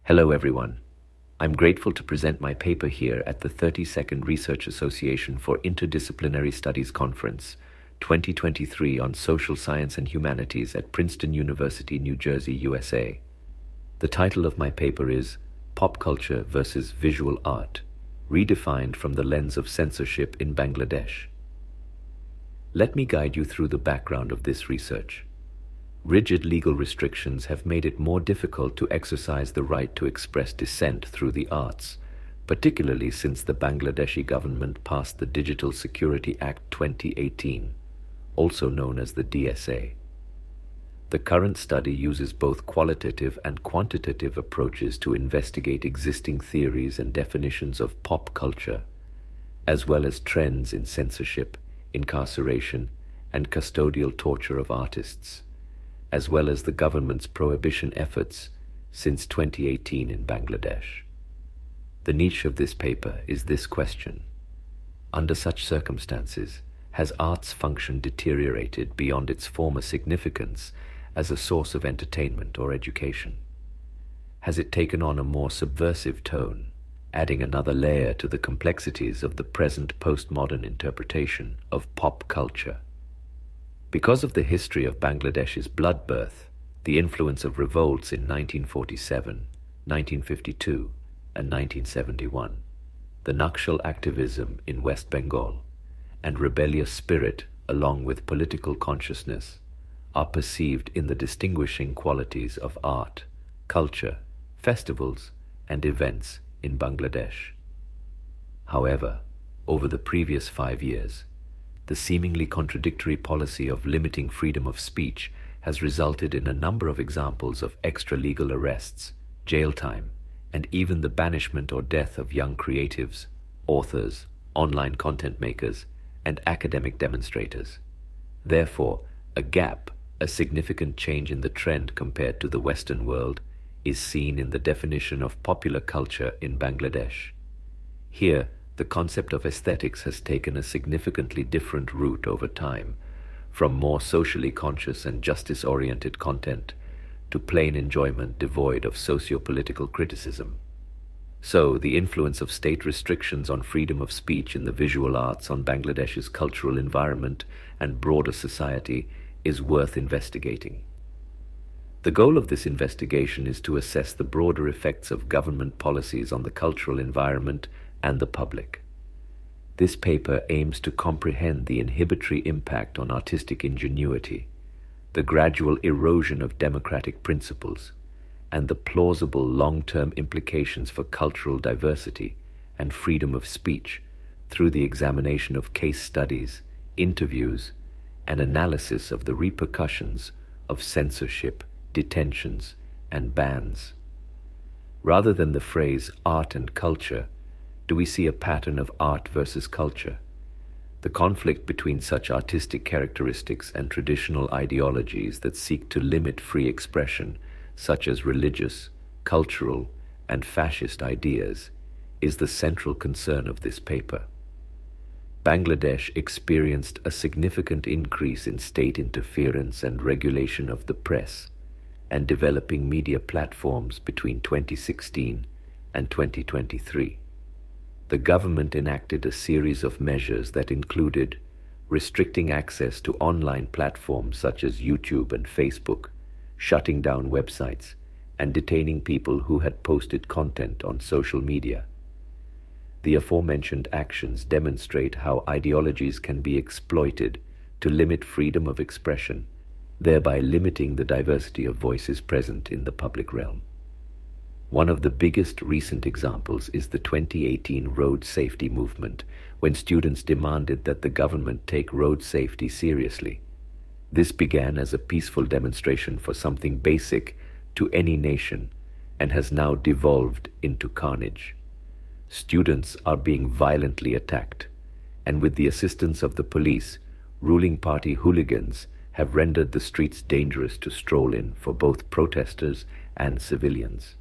Hello everyone. I'm grateful to present my paper here at the 32nd Research Association for Interdisciplinary Studies Conference 2023 on Social Science and Humanities at Princeton University, New Jersey, USA. The title of my paper is Pop Culture versus Visual Art, Redefined from the Lens of Censorship in Bangladesh. Let me guide you through the background of this research. Rigid legal restrictions have made it more difficult to exercise the right to express dissent through the arts, particularly since the Bangladeshi government passed the Digital Security Act 2018, also known as the DSA. The current study uses both qualitative and quantitative approaches to investigate existing theories and definitions of pop culture, as well as trends in censorship, incarceration, and custodial torture of artists, as well as the government's prohibition efforts since 2018 in Bangladesh. The niche of this paper is this question: under such circumstances, has art's function deteriorated beyond its former significance as a source of entertainment or education? Has it taken on a more subversive tone, adding another layer to the complexities of the present postmodern interpretation of pop culture? Because of the history of Bangladesh's bloodbath, the influence of revolts in 1947, 1952, and 1971, the Nakshal activism in West Bengal, and rebellious spirit along with political consciousness are perceived in the distinguishing qualities of art, culture, festivals, and events in Bangladesh. However, over the previous 5 years, the seemingly contradictory policy of limiting freedom of speech has resulted in a number of examples of extra-legal arrests, jail time, and even the banishment or death of young creatives, authors, online content makers, and academic demonstrators. Therefore, a significant change in the trend compared to the Western world, is seen in the definition of popular culture in Bangladesh. Here, the concept of aesthetics has taken a significantly different route over time, from more socially conscious and justice-oriented content to plain enjoyment devoid of socio-political criticism. So, the influence of state restrictions on freedom of speech in the visual arts on Bangladesh's cultural environment and broader society is worth investigating. The goal of this investigation is to assess the broader effects of government policies on the cultural environment and the public. This paper aims to comprehend the inhibitory impact on artistic ingenuity, the gradual erosion of democratic principles, and the plausible long-term implications for cultural diversity and freedom of speech through the examination of case studies, interviews, and analysis of the repercussions of censorship, detentions, and bans. Rather than the phrase art and culture, do we see a pattern of art versus culture? The conflict between such artistic characteristics and traditional ideologies that seek to limit free expression, such as religious, cultural, and fascist ideas, is the central concern of this paper. Bangladesh experienced a significant increase in state interference and regulation of the press and developing media platforms between 2016 and 2023. The government enacted a series of measures that included restricting access to online platforms such as YouTube and Facebook, shutting down websites, and detaining people who had posted content on social media. The aforementioned actions demonstrate how ideologies can be exploited to limit freedom of expression, thereby limiting the diversity of voices present in the public realm. One of the biggest recent examples is the 2018 road safety movement, when students demanded that the government take road safety seriously. This began as a peaceful demonstration for something basic to any nation and has now devolved into carnage. Students are being violently attacked, and with the assistance of the police, ruling party hooligans have rendered the streets dangerous to stroll in for both protesters and civilians.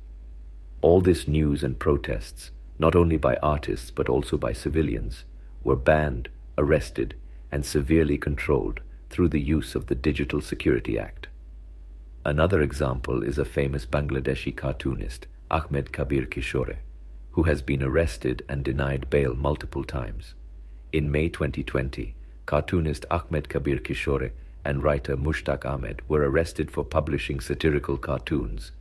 All this news and protests, not only by artists but also by civilians, were banned, arrested, and severely controlled through the use of the Digital Security Act. Another example is a famous Bangladeshi cartoonist, Ahmed Kabir Kishore, who has been arrested and denied bail multiple times. In May 2020, cartoonist Ahmed Kabir Kishore and writer Mushtaq Ahmed were arrested for publishing satirical cartoons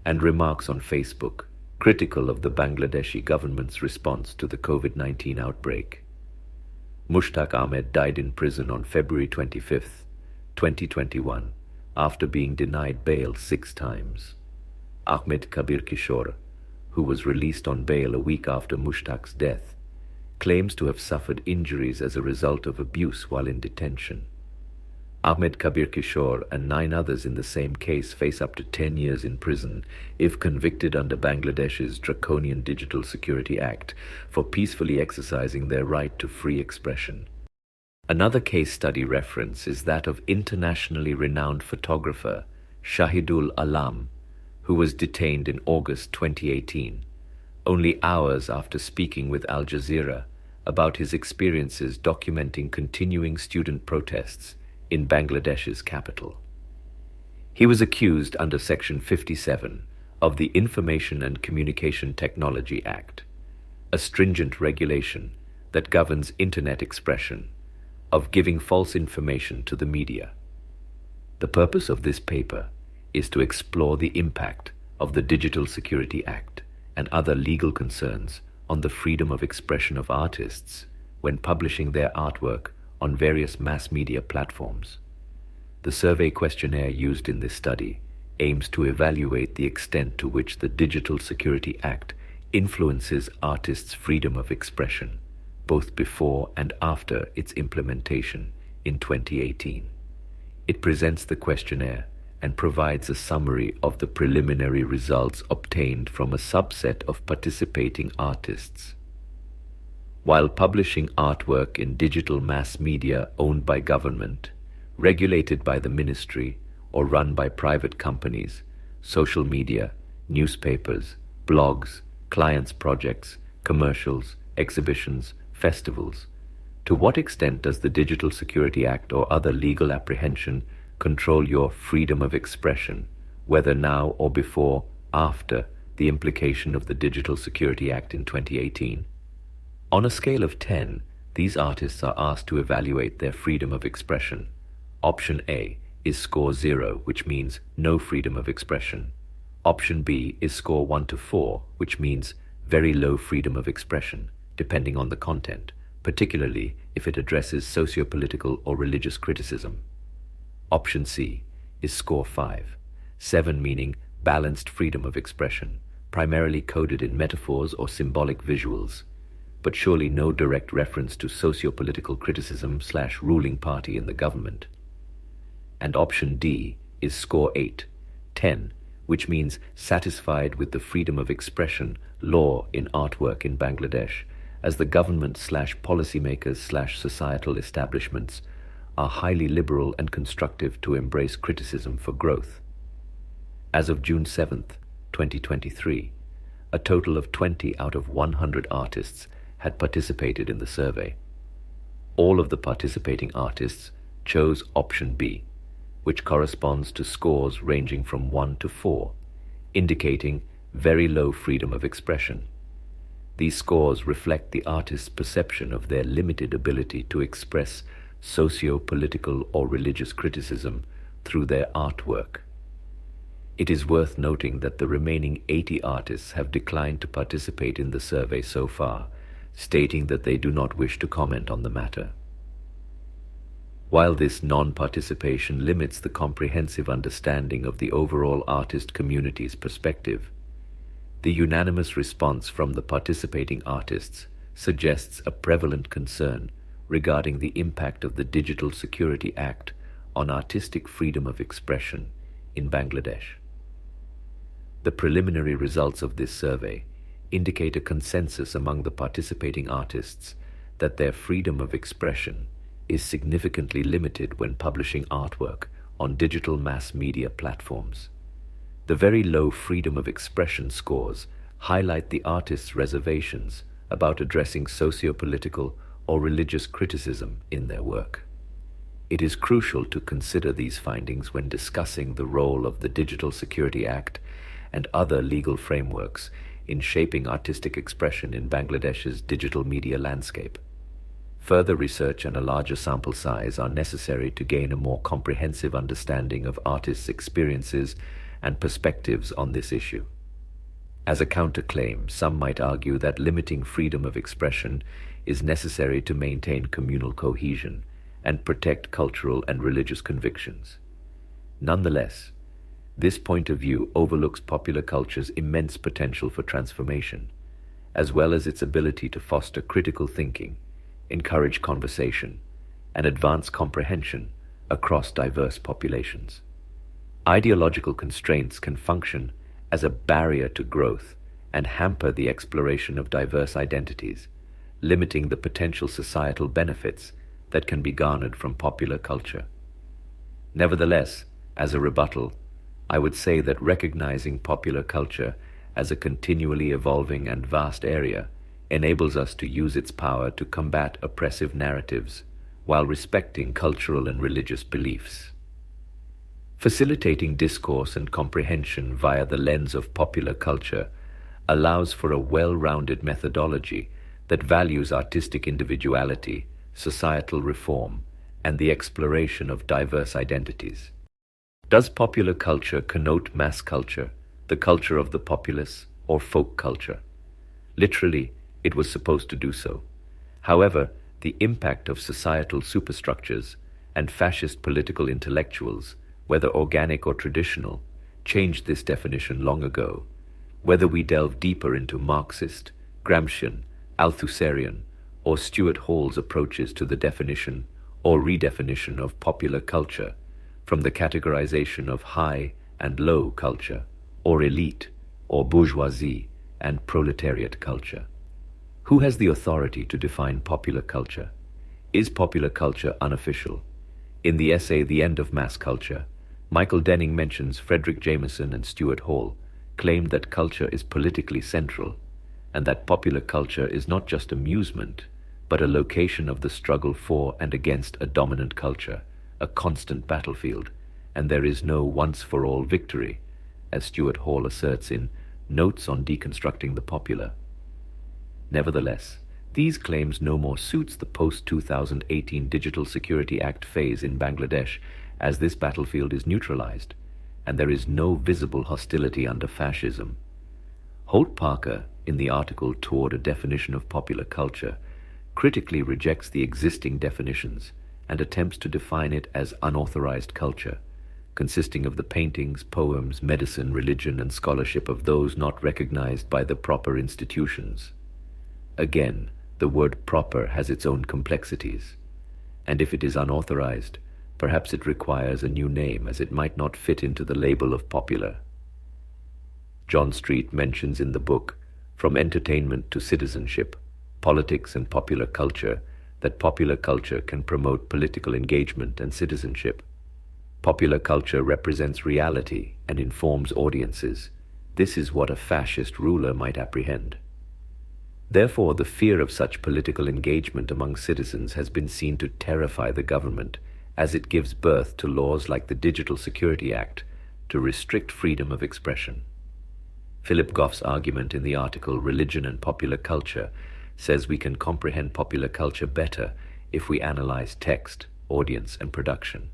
and remarks on Facebook critical of the Bangladeshi government's response to the COVID-19 outbreak. Mushtaq Ahmed died in prison on February 25, 2021, after being denied bail 6 times. Ahmed Kabir Kishore, who was released on bail a week after Mushtaq's death, claims to have suffered injuries as a result of abuse while in detention. Ahmed Kabir Kishore and 9 others in the same case face up to 10 years in prison if convicted under Bangladesh's draconian Digital Security Act for peacefully exercising their right to free expression. Another case study reference is that of internationally renowned photographer Shahidul Alam, who was detained in August 2018, only hours after speaking with Al Jazeera about his experiences documenting continuing student protests in Bangladesh's capital. He was accused under Section 57 of the Information and Communication Technology Act, a stringent regulation that governs internet expression, of giving false information to the media. The purpose of this paper is to explore the impact of the Digital Security Act and other legal concerns on the freedom of expression of artists when publishing their artwork on various mass media platforms. The survey questionnaire used in this study aims to evaluate the extent to which the Digital Security Act influences artists' freedom of expression, both before and after its implementation in 2018. It presents the questionnaire and provides a summary of the preliminary results obtained from a subset of participating artists. While publishing artwork in digital mass media owned by government, regulated by the ministry, or run by private companies, social media, newspapers, blogs, clients' projects, commercials, exhibitions, festivals, to what extent does the Digital Security Act or other legal apprehension control your freedom of expression, whether now or before, after the implication of the Digital Security Act in 2018? On a scale of 10, these artists are asked to evaluate their freedom of expression. Option A is score 0, which means no freedom of expression. Option B is score 1 to 4, which means very low freedom of expression, depending on the content, particularly if it addresses socio-political or religious criticism. Option C is score 5, 7 meaning balanced freedom of expression, primarily coded in metaphors or symbolic visuals, but surely no direct reference to socio-political criticism/ruling party in the government. And option D is score 8, 10, which means satisfied with the freedom of expression law in artwork in Bangladesh, as the government/policymakers/societal establishments are highly liberal and constructive to embrace criticism for growth. As of June 7th, 2023, a total of 20 out of 100 artists had participated in the survey. All of the participating artists chose option B, which corresponds to scores ranging from 1 to 4, indicating very low freedom of expression. These scores reflect the artist's perception of their limited ability to express socio-political or religious criticism through their artwork. It is worth noting that the remaining 80 artists have declined to participate in the survey so far, stating that they do not wish to comment on the matter. While this non-participation limits the comprehensive understanding of the overall artist community's perspective, the unanimous response from the participating artists suggests a prevalent concern regarding the impact of the Digital Security Act on artistic freedom of expression in Bangladesh. The preliminary results of this survey indicate a consensus among the participating artists that their freedom of expression is significantly limited when publishing artwork on digital mass media platforms. The very low freedom of expression scores highlight the artists' reservations about addressing socio-political or religious criticism in their work. It is crucial to consider these findings when discussing the role of the Digital Security Act and other legal frameworks in shaping artistic expression in Bangladesh's digital media landscape. Further research and a larger sample size are necessary to gain a more comprehensive understanding of artists' experiences and perspectives on this issue. As a counterclaim, some might argue that limiting freedom of expression is necessary to maintain communal cohesion and protect cultural and religious convictions. Nonetheless, this point of view overlooks popular culture's immense potential for transformation, as well as its ability to foster critical thinking, encourage conversation, and advance comprehension across diverse populations. Ideological constraints can function as a barrier to growth and hamper the exploration of diverse identities, limiting the potential societal benefits that can be garnered from popular culture. Nevertheless, as a rebuttal, I would say that recognizing popular culture as a continually evolving and vast area enables us to use its power to combat oppressive narratives while respecting cultural and religious beliefs. Facilitating discourse and comprehension via the lens of popular culture allows for a well-rounded methodology that values artistic individuality, societal reform, and the exploration of diverse identities. Does popular culture connote mass culture, the culture of the populace, or folk culture? Literally, it was supposed to do so. However, the impact of societal superstructures and fascist political intellectuals, whether organic or traditional, changed this definition long ago. Whether we delve deeper into Marxist, Gramscian, Althusserian, or Stuart Hall's approaches to the definition or redefinition of popular culture, from the categorization of high and low culture, or elite, or bourgeoisie and proletariat culture. Who has the authority to define popular culture? Is popular culture unofficial? In the essay The End of Mass Culture, Michael Denning mentions Frederick Jameson and Stuart Hall claimed that culture is politically central, and that popular culture is not just amusement, but a location of the struggle for and against a dominant culture, a constant battlefield, and there is no once-for-all victory, as Stuart Hall asserts in Notes on Deconstructing the Popular. Nevertheless, these claims no more suits the post-2018 Digital Security Act phase in Bangladesh, as this battlefield is neutralized, and there is no visible hostility under fascism. Holt Parker, in the article Toward a Definition of Popular Culture, critically rejects the existing definitions and attempts to define it as unauthorized culture, consisting of the paintings, poems, medicine, religion, and scholarship of those not recognized by the proper institutions. Again, the word proper has its own complexities, and if it is unauthorized, perhaps it requires a new name, as it might not fit into the label of popular. John Street mentions in the book From Entertainment to Citizenship, Politics and Popular Culture, that popular culture can promote political engagement and citizenship. Popular culture represents reality and informs audiences. This is what a fascist ruler might apprehend. Therefore, the fear of such political engagement among citizens has been seen to terrify the government, as it gives birth to laws like the Digital Security Act to restrict freedom of expression. Philip Goff's argument in the article Religion and Popular Culture says we can comprehend popular culture better if we analyze text, audience, and production.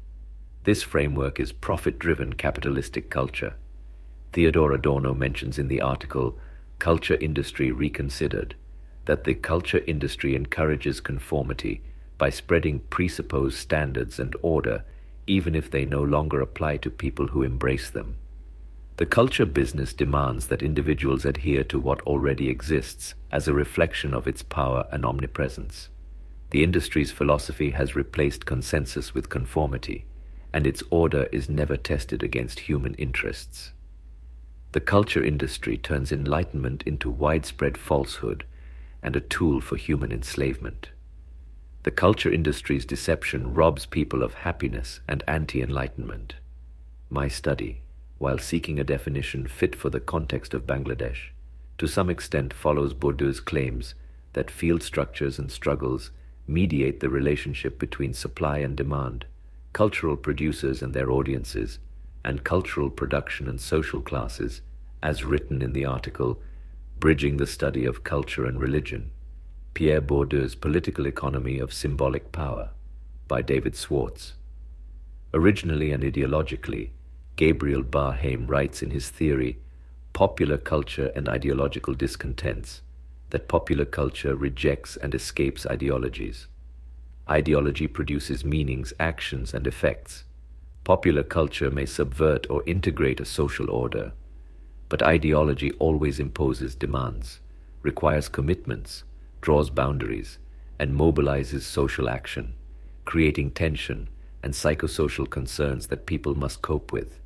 This framework is profit-driven capitalistic culture. Theodor Adorno mentions in the article Culture Industry Reconsidered that the culture industry encourages conformity by spreading presupposed standards and order, even if they no longer apply to people who embrace them. The culture business demands that individuals adhere to what already exists as a reflection of its power and omnipresence. The industry's philosophy has replaced consensus with conformity, and its order is never tested against human interests. The culture industry turns enlightenment into widespread falsehood and a tool for human enslavement. The culture industry's deception robs people of happiness and anti-enlightenment. My study, while seeking a definition fit for the context of Bangladesh, to some extent follows Bourdieu's claims that field structures and struggles mediate the relationship between supply and demand, cultural producers and their audiences, and cultural production and social classes, as written in the article, Bridging the Study of Culture and Religion, Pierre Bourdieu's Political Economy of Symbolic Power, by David Swartz. Originally and ideologically, Gabriel Barheim writes in his theory, Popular Culture and Ideological Discontents, that popular culture rejects and escapes ideologies. Ideology produces meanings, actions, and effects. Popular culture may subvert or integrate a social order, but ideology always imposes demands, requires commitments, draws boundaries, and mobilizes social action, creating tension and psychosocial concerns that people must cope with.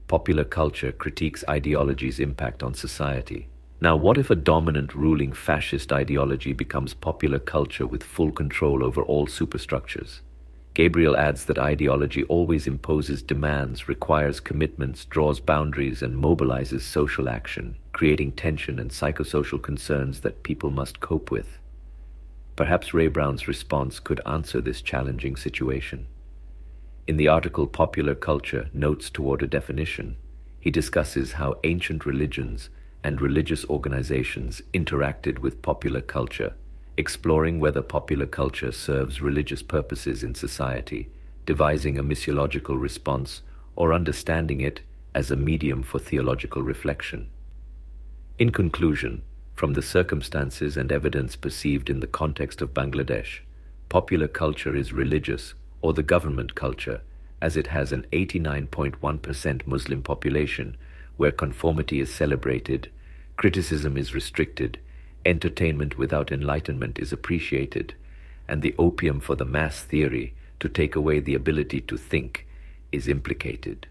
Popular culture critiques ideology's impact on society. Now, what if a dominant ruling fascist ideology becomes popular culture with full control over all superstructures? Gabriel adds that ideology always imposes demands, requires commitments, draws boundaries, and mobilizes social action, creating tension and psychosocial concerns that people must cope with. Perhaps Ray Brown's response could answer this challenging situation. In the article Popular Culture, Notes Toward a Definition, he discusses how ancient religions and religious organizations interacted with popular culture, exploring whether popular culture serves religious purposes in society, devising a missiological response, or understanding it as a medium for theological reflection. In conclusion, from the circumstances and evidence perceived in the context of Bangladesh, popular culture is religious, or the government culture, as it has an 89.1% Muslim population, where conformity is celebrated, criticism is restricted, entertainment without enlightenment is appreciated, and the opium for the mass theory to take away the ability to think is implicated.